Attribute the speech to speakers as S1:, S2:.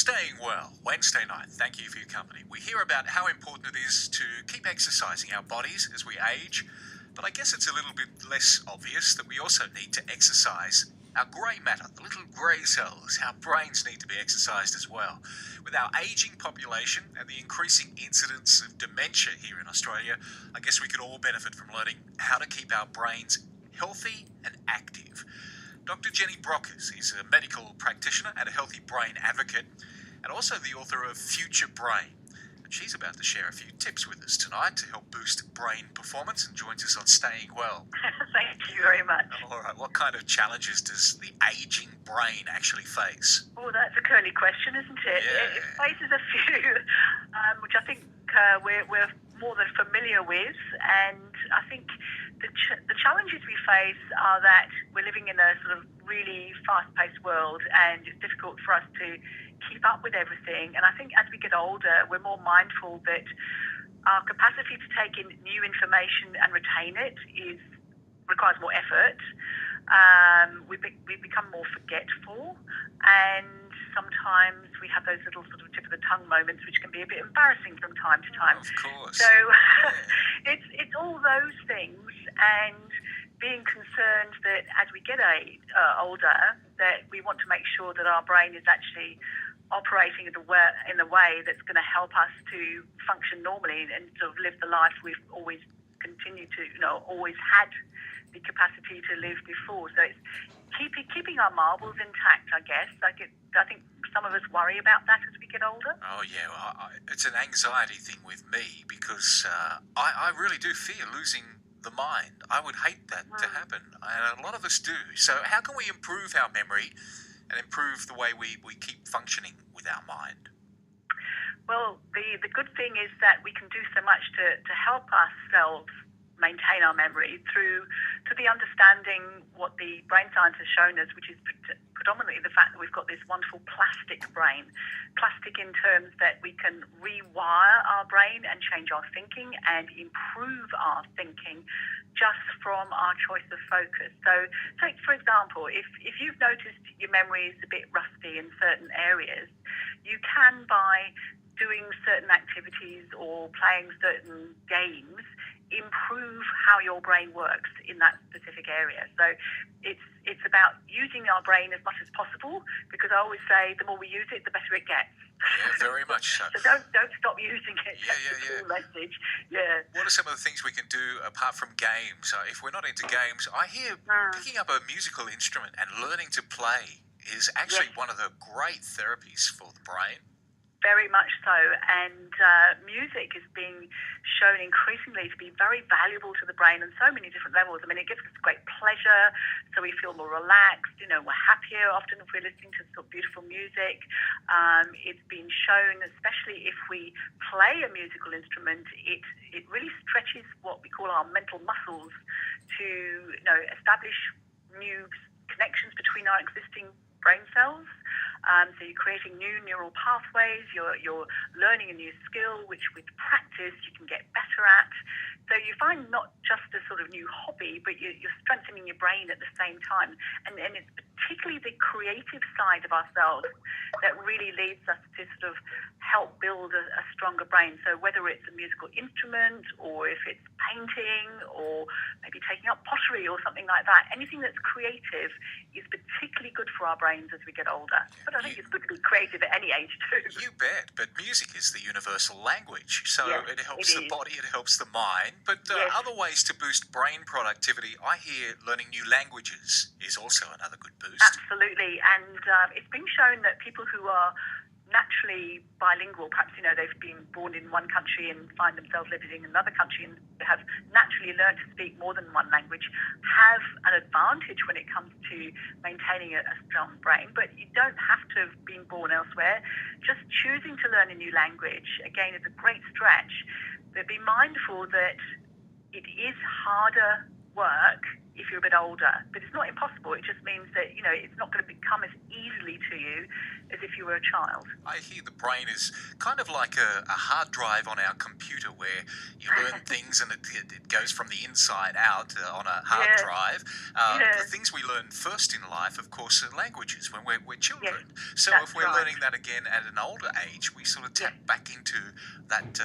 S1: Staying well, Wednesday night. Thank you for your company. We hear about how important it is to keep exercising our bodies as we age, but I guess it's a little bit less obvious that we also need to exercise our grey matter, the little grey cells. Our brains need to be exercised as well. With our ageing population and the increasing incidence of dementia here in Australia, I guess we could all benefit from learning how to keep our brains healthy and active. Dr. Jenny Brockis is a medical practitioner and a healthy brain advocate, and also the author of Future Brain. And she's about to share a few tips with us tonight to help boost brain performance, and joins us on Staying Well.
S2: Thank you very much.
S1: All right, what kind of challenges does the ageing brain actually face?
S2: Oh, that's a curly question, isn't it?
S1: Yeah.
S2: It faces a few, which I think we're more than familiar with, and I think the challenges we face are that we're living in a sort of really fast-paced world, and it's difficult for us to keep up with everything. And I think as we get older, we're more mindful that our capacity to take in new information and retain it requires more effort. We've become more forgetful, and sometimes we have those little sort of tip of the tongue moments, which can be a bit embarrassing from time to time.
S1: Of course.
S2: So it's all those things, and being concerned that as we get older, that we want to make sure that our brain is actually operating in a way that's going to help us to function normally and sort of live the life we've always continued to, always had the capacity to live before. So it's keeping our marbles intact, I guess. I think some of us worry about that as we get older.
S1: Oh, yeah. It's an anxiety thing with me because I really do fear losing the mind. I would hate that to happen, and a lot of us do. So how can we improve our memory and improve the way we keep functioning with our mind?
S2: Well, the good thing is that we can do so much to help ourselves maintain our memory through the understanding what the brain science has shown us, which is predominantly the fact that we've got this wonderful plastic brain. Plastic in terms that we can rewire our brain and change our thinking and improve our thinking just from our choice of focus. So take, for example, if you've noticed your memory is a bit rusty in certain areas, you can, by doing certain activities or playing certain games, improve how your brain works in that specific area. So it's about using our brain as much as possible, because I always say the more we use it, the better it gets.
S1: Yeah, very much so.
S2: So don't stop using it.
S1: Yeah.
S2: That's the message. Yeah.
S1: What are some of the things we can do apart from games? If we're not into games, I hear picking up a musical instrument and learning to play is actually one of the great therapies for the brain.
S2: Very much so, and music is being shown increasingly to be very valuable to the brain on so many different levels. I mean, it gives us great pleasure, so we feel more relaxed. We're happier often if we're listening to sort of beautiful music. It's been shown, especially if we play a musical instrument, it really stretches what we call our mental muscles to establish new connections between our existing brain cells. So you're creating new neural pathways, you're learning a new skill, which with practice you can get better at. So you find not just a sort of new hobby, but you're strengthening your brain at the same time. And it's particularly the creative side of ourselves that really leads us to sort of help build a stronger brain. So whether it's a musical instrument, or if it's painting, or maybe taking up pottery or something like that, anything that's creative is particularly good for our brains as we get older. But I think it's good to be creative at any age too.
S1: You bet, but music is the universal language, so it helps the body, it helps the mind. But other ways to boost brain productivity, I hear learning new languages is also another good boost.
S2: Absolutely, and it's been shown that people who are naturally bilingual, perhaps they've been born in one country and find themselves living in another country and have naturally learned to speak more than one language, have an advantage when it comes to maintaining a strong brain. But you don't have to have been born elsewhere. Just choosing to learn a new language, again, is a great stretch. But be mindful that it is harder work if you're a bit older. But it's not impossible. It just means that, it's not going to come as easily to you as if you were a child.
S1: I hear the brain is kind of like a hard drive on our computer where you learn things and it goes from the inside out on a hard
S2: Yeah.
S1: drive.
S2: Yeah.
S1: The things we learn first in life, of course, are languages when we're children.
S2: Yes,
S1: So
S2: that's
S1: if we're
S2: right.
S1: learning that again at an older age, we sort of tap back into that